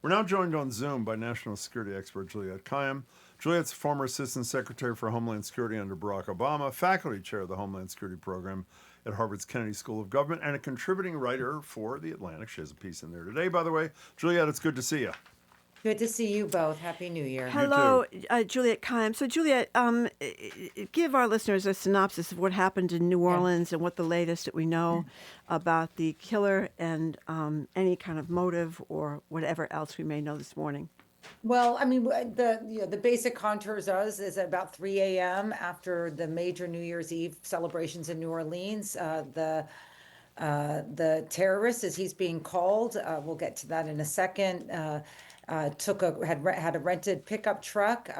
We're now joined on Zoom by national security expert Juliette Kayyem. Juliette's former Assistant Secretary for Homeland Security under Barack Obama, faculty chair of the Homeland Security Program at Harvard's Kennedy School of Government, and a contributing writer for The Atlantic. She has a piece in there today, by the way. Juliette, it's good to see you. Good to see you both. Happy New Year. Hello, Juliette Kayyem. So, Juliette, give our listeners a synopsis of what happened in New Orleans and what the latest that we know about the killer and any kind of motive or whatever else we may know this morning. Well, I mean, the basic contours is at about 3 a.m. after the major New Year's Eve celebrations in New Orleans. The terrorist, as he's being called, we'll get to that in a second. Had a rented pickup truck,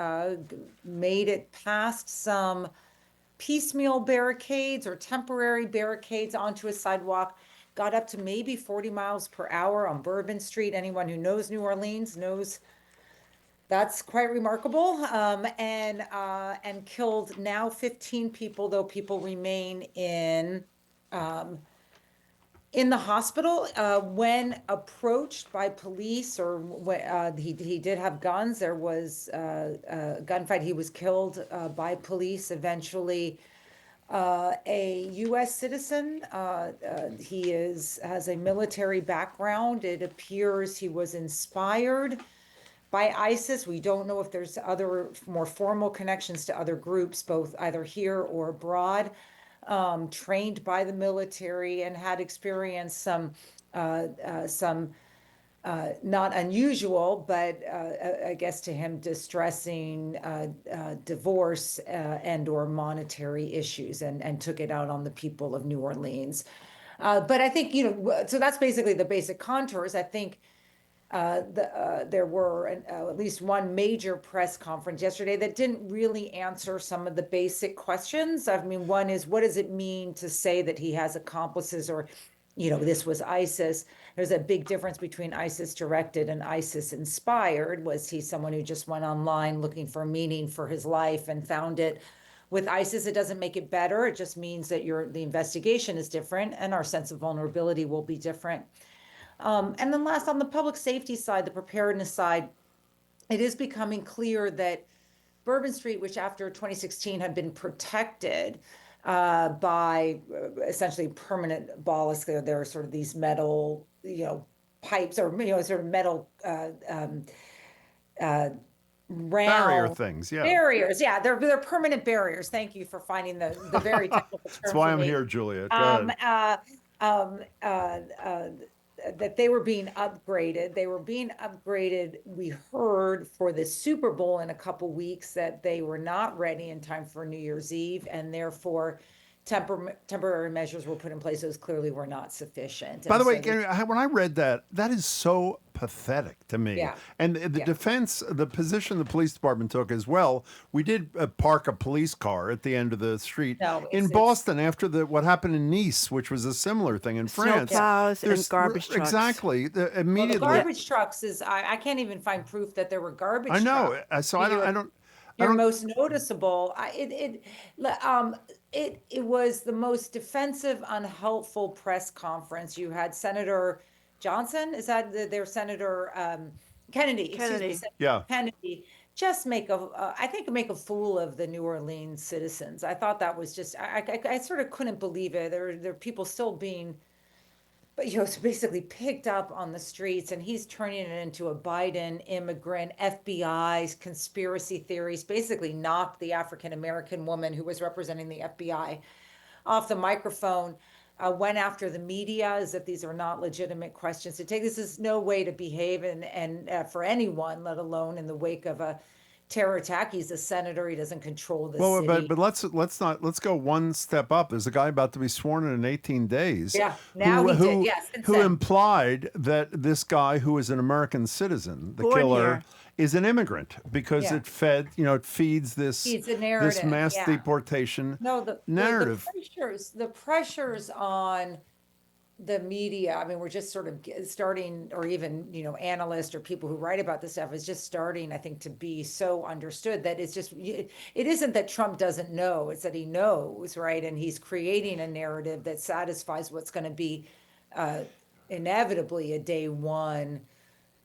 made it past some piecemeal barricades or temporary barricades onto a sidewalk, got up to maybe 40 miles per hour on Bourbon Street. Anyone who knows New Orleans knows that's quite remarkable, and killed now 15 people, though people remain in the hospital. When approached by police, or he did have guns, there was a gunfight. He was killed by police eventually. A U.S. citizen. He has a military background. It appears he was inspired by ISIS. We don't know if there's other more formal connections to other groups, both either here or abroad. Trained by the military and had experienced some not unusual, but I guess to him distressing divorce and or monetary issues, and took it out on the people of New Orleans. But I think, so that's basically the basic contours. I think there were at least one major press conference yesterday that didn't really answer some of the basic questions. I mean, one is, what does it mean to say that he has accomplices, or, this was ISIS? There's a big difference between ISIS directed and ISIS inspired. Was he someone who just went online looking for meaning for his life and found it? With ISIS, it doesn't make it better. It just means that the investigation is different and our sense of vulnerability will be different. And then last, on the public safety side, the preparedness side, it is becoming clear that Bourbon Street, which after 2016 had been protected by essentially permanent ballists, there are sort of these metal, pipes, or sort of metal barrier things, yeah. Barriers, yeah, they're permanent barriers. Thank you for finding the very technical term. That's why I'm here, Juliette. Go ahead. That they were being upgraded. They were being upgraded. We heard for the Super Bowl in a couple weeks that they were not ready in time for New Year's Eve, and therefore temporary measures were put in place. Those clearly were not sufficient. By the way, when I read that is so pathetic to me. Yeah. And the defense, the position the police department took as well, we did park a police car at the end of the street in Boston after what happened in Nice, which was a similar thing in France. Snowplows and garbage trucks. Exactly. Immediately. Well, the garbage trucks I can't even find proof that there were garbage trucks. I know. So I don't. Your most noticeable. It was the most defensive, unhelpful press conference. You had Senator Johnson, is that their Senator Kennedy? Kennedy. Yeah. Kennedy. Just make a fool of the New Orleans citizens. I thought that was just, I sort of couldn't believe it. There are people still being, but basically picked up on the streets, and he's turning it into a Biden immigrant, FBI conspiracy theories, basically knocked the African-American woman who was representing the FBI off the microphone, went after the media as if these are not legitimate questions to take. This is no way to behave, and for anyone, let alone in the wake of a terror attack. He's a senator. He doesn't control the city. But let's go one step up. There's a guy about to be sworn in 18 days. Yeah, now he did. Yes, who implied that this guy, who is an American citizen, the Born killer, here, is an immigrant because it feeds this mass deportation narrative. The pressures on the media, I mean, we're just sort of starting, or even, analysts or people who write about this stuff is just starting, I think, to be so understood that it isn't that Trump doesn't know, it's that he knows, right? And he's creating a narrative that satisfies what's going to be inevitably a day one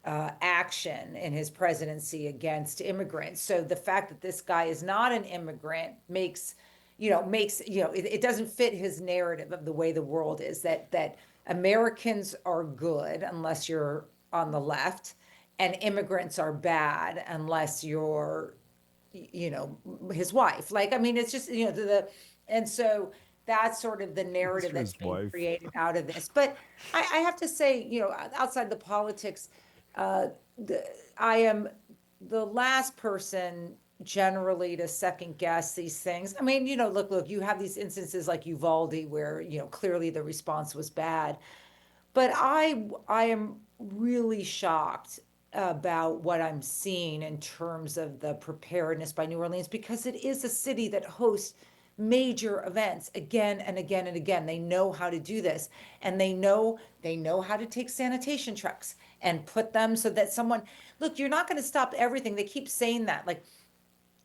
act action in his presidency against immigrants. So the fact that this guy is not an immigrant it doesn't fit his narrative of the way the world is, that Americans are good unless you're on the left, and immigrants are bad unless you're, his wife. Like, I mean, it's just, and so that's sort of the narrative that's his being wife. created out of this. But I have to say, outside the politics, I am the last person generally to second guess these things. I mean, look, you have these instances like Uvalde where, clearly the response was bad. But I am really shocked about what I'm seeing in terms of the preparedness by New Orleans, because it is a city that hosts major events again and again and again. They know how to do this, and they know how to take sanitation trucks and put them so that look, you're not going to stop everything. They keep saying that, like,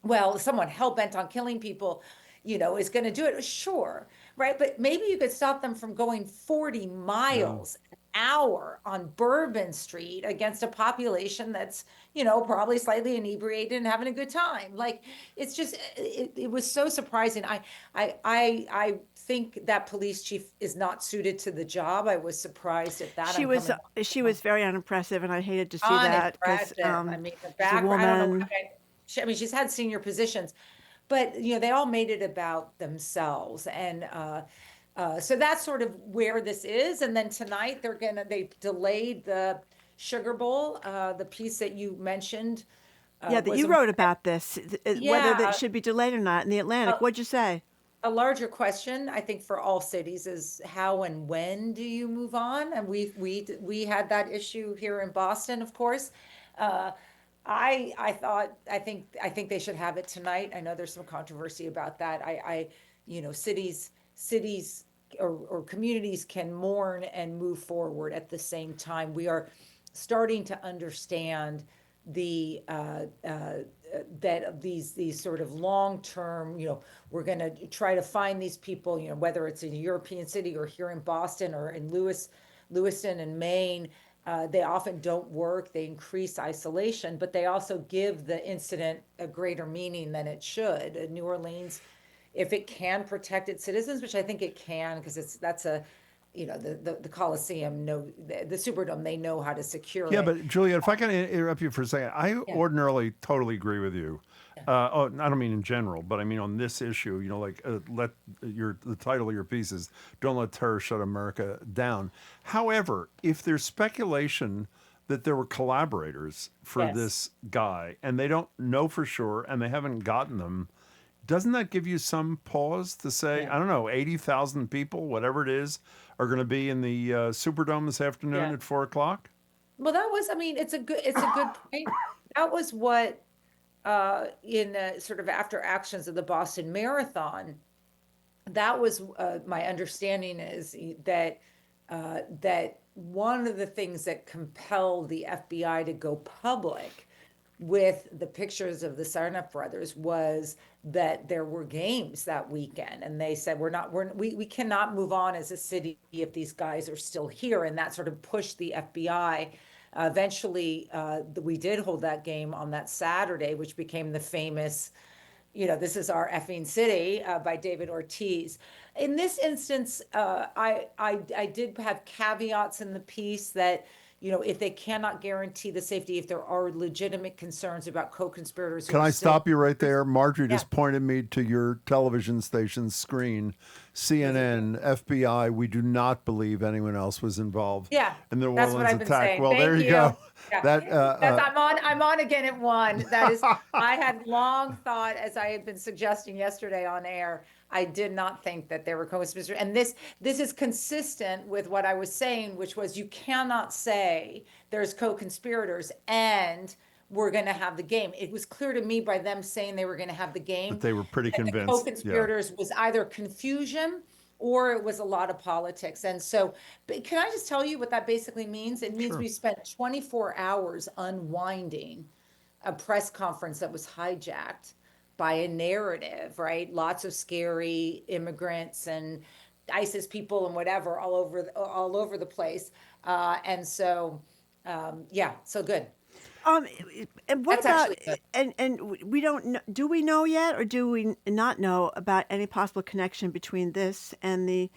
well, someone hell-bent on killing people, is going to do it. Sure, right? But maybe you could stop them from going 40 miles an hour on Bourbon Street against a population that's, probably slightly inebriated and having a good time. Like, it's just, it was so surprising. I think that police chief is not suited to the job. I was surprised at that. She was very unimpressive, and I hated to see that because I mean, the she's a background, I don't know. woman. She's had senior positions, but they all made it about themselves, and so that's sort of where this is. And then tonight they delayed the Sugar Bowl, the piece that you mentioned. Yeah, that was you wrote about this, whether Yeah, that should be delayed or not in the Atlantic. What'd you say? a larger question, I think, for all cities is how and when do you move on? And we had that issue here in Boston, of course. Uh, I think they should have it tonight. I know there's some controversy about that. Cities or communities can mourn and move forward at the same time. We are starting to understand that these sort of long-term, we're going to try to find these people, whether it's in a European city or here in Boston or in Lewiston and Maine. They often don't work. They increase isolation, but they also give the incident a greater meaning than it should. New Orleans, if it can protect its citizens, which I think it can, because the Coliseum, the Superdome, they know how to secure Yeah, it. but Juliette, if I can interrupt you for a second, I ordinarily totally agree with you. I don't mean in general, but I mean on this issue. Let the title of your piece is "Don't Let Terror Shut America Down." However, if there's speculation that there were collaborators for this guy and they don't know for sure and they haven't gotten them, doesn't that give you some pause to say, I don't know, 80,000 people, whatever it is, are going to be in the Superdome this afternoon at 4:00? Well, it's a good point. That was what, in sort of after actions of the Boston Marathon, that was my understanding is that one of the things that compelled the FBI to go public with the pictures of the Sarnoff brothers was that there were games that weekend, and they said we cannot move on as a city if these guys are still here, and that sort of pushed the FBI. Eventually, we did hold that game on that Saturday, which became the famous, "This is our effing city" by David Ortiz. In this instance, I did have caveats in the piece that, if they cannot guarantee the safety, if there are legitimate concerns about co-conspirators. Can I stop you right there? Marjorie Yeah. just pointed me to your television station's screen. CNN, FBI, we do not believe anyone else was involved Yeah, in the New that's what Orleans I've been attack. saying. Well, there Thank you go. Yeah. I'm on again at 1. That is, I had long thought, as I had been suggesting yesterday on air, I did not think that there were co-conspirators. And this is consistent with what I was saying, which was you cannot say there's co-conspirators and we're going to have the game. It was clear to me by them saying they were going to have the game But they were pretty that the convinced. co-conspirators was either confusion or it was a lot of politics. And so, but can I just tell you what that basically means? It means we spent 24 hours unwinding a press conference that was hijacked by a narrative, right? Lots of scary immigrants and ISIS people and whatever all over the place. And so, so good. Um, and what That's about actually good. we don't know, do we know yet, or do we not know about any possible connection between this and the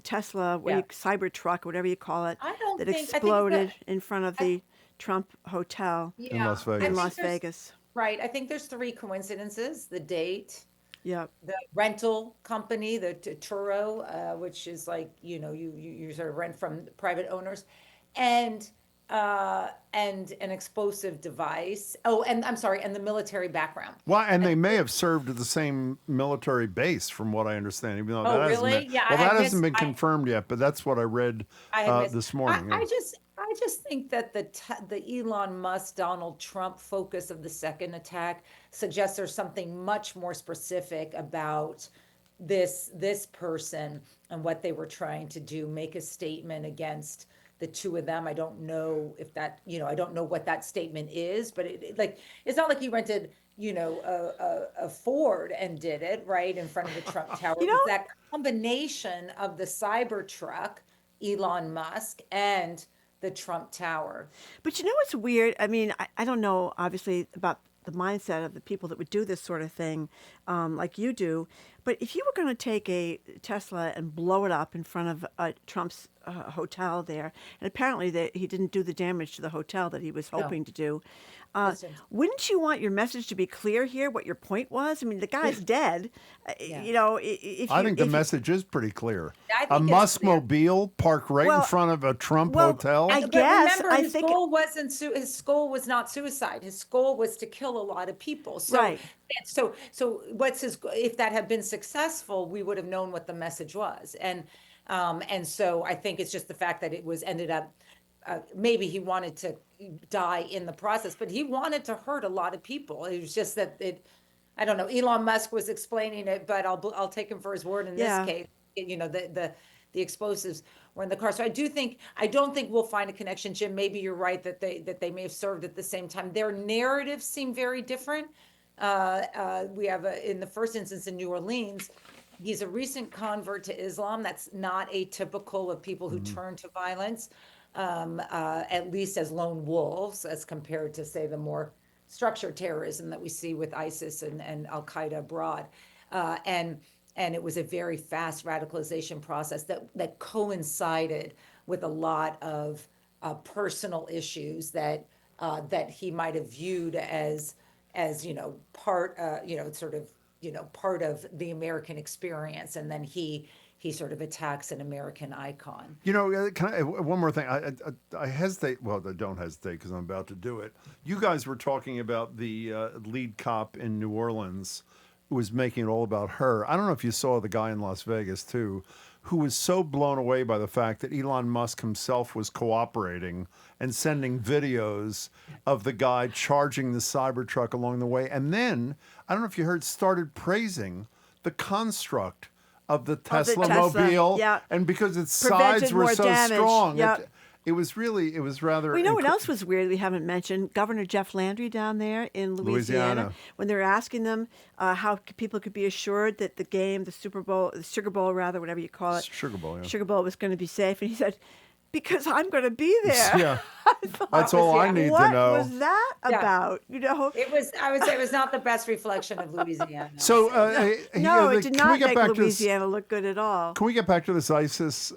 Tesla, Yeah. Cybertruck, whatever you call it, I don't that think, I think exploded that, in front of I, the Trump hotel in yeah, Las I in Vegas. think Las there's, Vegas? right. I think there's three coincidences: the date, Yep. the rental company, the Turo, which is like, you sort of rent from private owners, and and an explosive device. Oh, and I'm sorry, and the military background. Well, and And they may have served at the same military base, from what I understand, even though oh, that hasn't been really? Yeah, well, I that had hasn't missed. been confirmed yet. But that's what I read I had missed. this morning. Yeah. I just think that the Elon Musk Donald Trump focus of the second attack suggests there's something much more specific about this person and what they were trying to do, make a statement against the two of them. I don't know if that, I don't know what that statement is, but like, it's not like he rented, a Ford and did it right in front of the Trump Tower. You It was know, that combination of the Cybertruck, Elon Musk, and the Trump Tower. but you know what's weird? I mean, I don't know, obviously, about the mindset of the people that would do this sort of thing, like you do. But if you were going to take a Tesla and blow it up in front of Trump's hotel there, and apparently he didn't do the damage to the hotel that he was No, hoping to do, listen. wouldn't you want your message to be clear here? What your point was? I mean, the guy's dead. Yeah. You know, if I you think the if you, message is pretty clear. I A think it's clear. Muskmobile parked right in well, front of a Trump well, hotel. I But guess remember, I his think goal wasn't his goal was not suicide. His goal was to kill a lot of people. So, right. so what's if that had been successful, we would have known what the message was. And so I think it's just the fact that it was ended up. Maybe he wanted to die in the process, but he wanted to hurt a lot of people. It was just that it. I don't know. Elon Musk was explaining it, but I'll take him for his word in this Yeah. case. The explosives were in the car. So I don't think we'll find a connection, Jim. Maybe you're right that they may have served at the same time. Their narratives seem very different. We have in the first instance in New Orleans, he's a recent convert to Islam. That's not atypical of people who turn to violence, at least as lone wolves, as compared to, say, the more structured terrorism that we see with ISIS and Al Qaeda abroad. And it was a very fast radicalization process that coincided with a lot of personal issues that he might have viewed as part sort of part of the American experience, and then he sort of attacks an American icon. Can I, one more thing? I hesitate. Well, I don't hesitate because I'm about to do it. You guys were talking about the lead cop in New Orleans who was making it all about her. I don't know if you saw the guy in Las Vegas too, who was so blown away by the fact that Elon Musk himself was cooperating and sending videos of the guy charging the Cybertruck along the way. And then, I don't know if you heard, started praising the construct of the Tesla mobile, yeah. and because its Prevented sides were more so damage. strong, Yep. it was rather. We know what else was weird we haven't mentioned? Governor Jeff Landry down there in Louisiana. When they were asking them how people could be assured that the game, the Super Bowl, the Sugar Bowl rather, whatever you call it, Sugar Bowl, yeah. Sugar Bowl was going to be safe. And he said, because I'm going to be there. Yeah, that's all I need What to know. was that Yeah. about? It was, I would say, it was not the best reflection of Louisiana. So, No, it did can we not get make back to this? Louisiana look good at all. Can we get back to this ISIS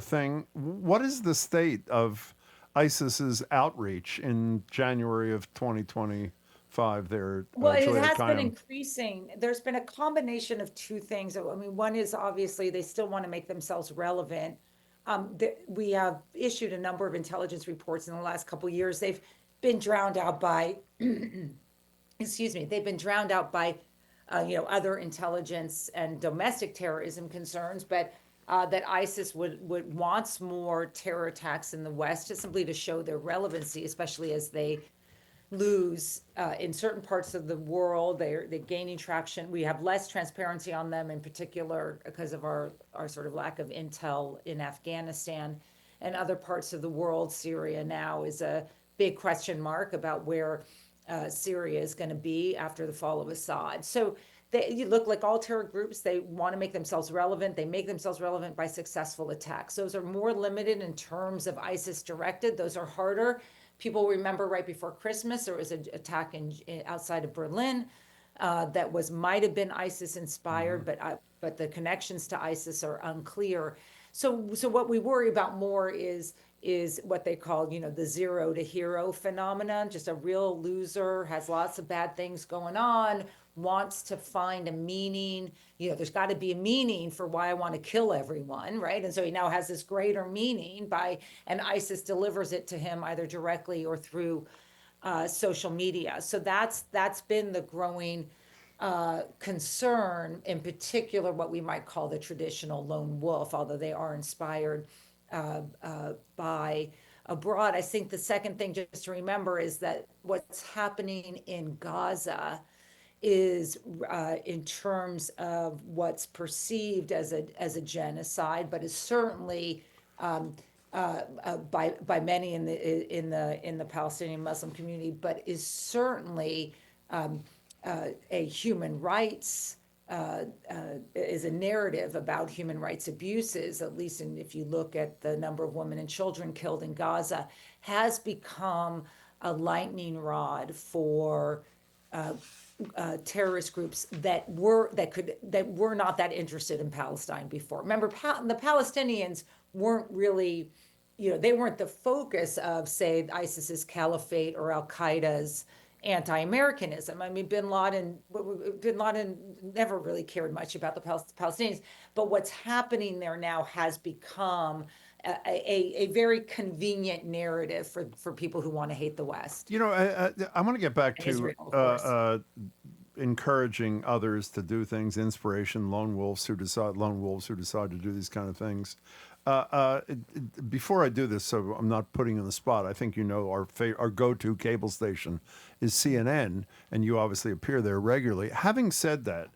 thing? What is the state of ISIS's outreach in January of 2025 there? Well, it Juliette has been Kayyem? increasing. There's been a combination of two things. I mean, one is obviously they still want to make themselves relevant. We have issued a number of intelligence reports in the last couple of years. They've been drowned out by, excuse me, they've been drowned out by, other intelligence and domestic terrorism concerns, but that ISIS would wants more terror attacks in the West, just simply to show their relevancy, especially as they lose in certain parts of the world. They're gaining traction. We have less transparency on them, in particular because of our sort of lack of intel in Afghanistan and other parts of the world. Syria now is a big question mark about where Syria is going to be after the fall of Assad. So you look like all terror groups, they want to make themselves relevant. They make themselves relevant by successful attacks. Those are more limited in terms of ISIS directed. Those are harder. people remember right before Christmas, there was an attack outside of Berlin that might have been ISIS inspired, but the connections to ISIS are unclear. So what we worry about more is what they call, the zero to hero phenomenon. Just a real loser, has lots of bad things going on, wants to find a meaning. There's got to be a meaning for why I want to kill everyone, right? And so he now has this greater meaning and ISIS delivers it to him either directly or through social media. So that's been the growing concern, in particular, what we might call the traditional lone wolf, although they are inspired by abroad. I think the second thing just to remember is that what's happening in Gaza is in terms of what's perceived as a genocide, but is certainly by many in the Palestinian Muslim community, but is certainly a human rights is a narrative about human rights abuses, at least if you look at the number of women and children killed in Gaza, has become a lightning rod for terrorist groups that were not that interested in Palestine before. Remember, the Palestinians weren't really, they weren't the focus of, say, ISIS's caliphate or Al Qaeda's anti-Americanism. I mean, bin Laden never really cared much about the Palestinians, but what's happening there now has become a very convenient narrative for people who want to hate the West. I want to get back And to Israel, of course. encouraging others to do things, inspiration, lone wolves who decide to do these kind of things. Before I do this, so I'm not putting you on the spot, I think our go-to cable station is CNN, and you obviously appear there regularly. Having said that,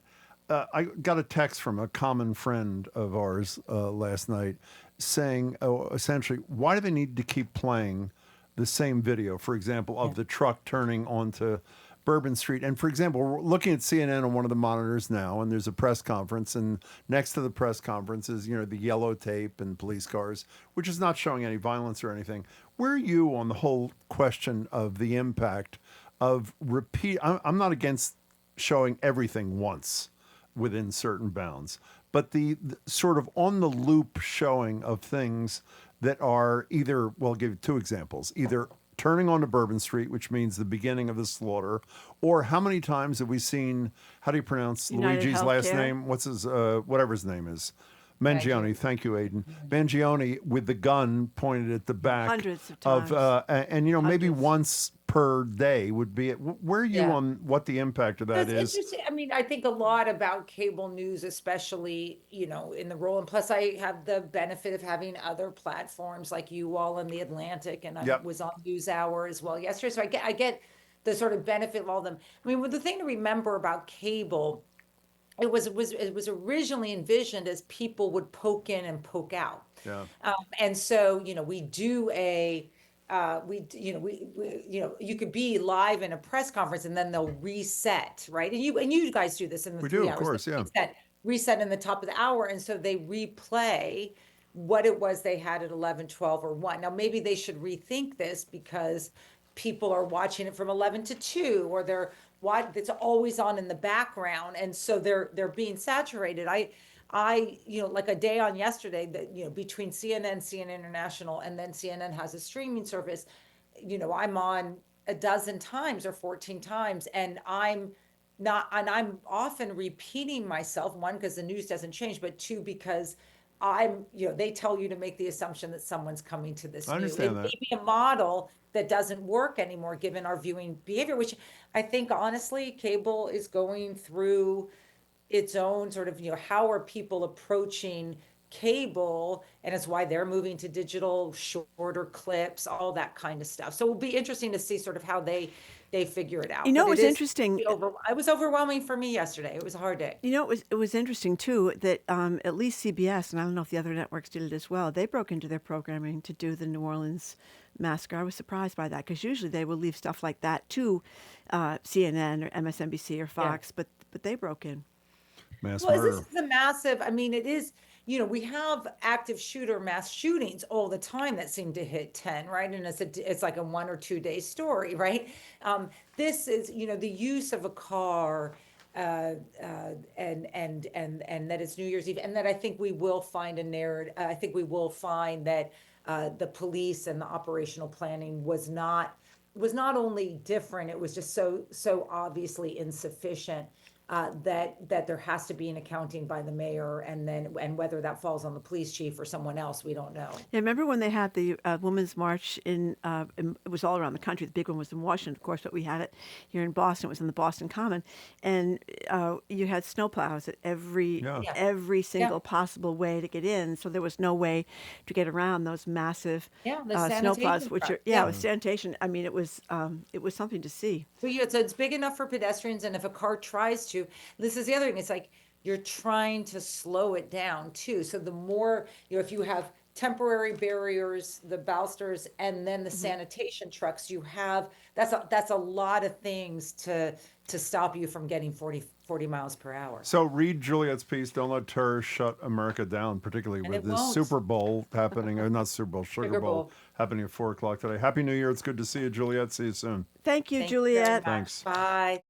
I got a text from a common friend of ours last night saying, essentially, why do they need to keep playing the same video, for example, of the truck turning onto Bourbon Street? And for example, we're looking at CNN on one of the monitors now, and there's a press conference, and next to the press conference is, the yellow tape and police cars, which is not showing any violence or anything. Where are you on the whole question of the impact of I'm not against showing everything once within certain bounds, but the sort of on the loop showing of things that are either, well, I'll give you two examples, either turning onto Bourbon Street, which means the beginning of the slaughter, or how many times have we seen, how do you pronounce United Luigi's last Healthcare. name? What's his, whatever his name is? Mangione. Thank you, Aiden. Mangione with the gun pointed at the back. Hundreds of times. And maybe Hundreds. once per day would be it. Where are you Yeah. on what the impact of that That's is? interesting. I mean, I think a lot about cable news, especially, in the role. And plus, I have the benefit of having other platforms like you all in the Atlantic, and I Yep. was on NewsHour as well yesterday. So I get the sort of benefit of all of them. I mean, the thing to remember about cable, it was originally envisioned as people would poke in and poke out. Yeah. And so, we do you could be live in a press conference and then they'll reset, right? And you guys do this in the We 3 do, hours. of course, They yeah. reset in the top of the hour. And so they replay what it was they had at 11, 12, or 1. Now, maybe they should rethink this because people are watching it from 11 to 2, or it's always on in the background. And so they're being saturated. I like a day on yesterday that, between CNN International, and then CNN has a streaming service, I'm on a dozen times or 14 times, and I'm often repeating myself, one, because the news doesn't change, but two, because they tell you to make the assumption that someone's coming to this I understand It that. may be a model that doesn't work anymore, given our viewing behavior, which I think, honestly, cable is going through its own sort of, how are people approaching cable, and it's why they're moving to digital, shorter clips, all that kind of stuff. So it'll be interesting to see sort of how they figure it out. It But was it is interesting. it was overwhelming for me yesterday. It was a hard day. It was interesting too that at least CBS, and I don't know if the other networks did it as well, they broke into their programming to do the New Orleans massacre. I was surprised by that because usually they will leave stuff like that to CNN or MSNBC or Fox, but they broke in. Mass Well, murder. this is a massive, I mean, it is, we have active shooter mass shootings all the time that seem to hit 10, right? And it's like a 1 or 2 day story, right? This is, the use of a car, and that it's New Year's Eve, and that I think we will find a narrative. I think we will find that the police and the operational planning was not only different, it was just so obviously insufficient, that there has to be an accounting by the mayor, and whether that falls on the police chief or someone else, we don't know. Yeah, remember when they had the Women's March it was all around the country. The big one was in Washington, of course, but we had it here in Boston. It was in the Boston Common. And you had snowplows at every Yeah. Yeah. every single possible way to get in. So there was no way to get around those massive Yeah, the snowplows, sanitation which are, truck. yeah, with sanitation. I mean, it was something to see. So it's big enough for pedestrians, and if a car tries to, this is the other thing, it's like you're trying to slow it down too. So the more, if you have temporary barriers, the balusters, and then the sanitation trucks, that's a lot of things to stop you from getting 40 miles per hour. So read Juliette's piece, Don't Let Terrorists Shut America Down, particularly And with it this won't. Super Bowl happening, or not Super Bowl, Sugar Sugar Bowl Bowl. happening at 4 o'clock today. Happy New Year. It's good to see you, Juliette. See you soon. Thank you, Thank you very Juliette. much. Thanks. Bye.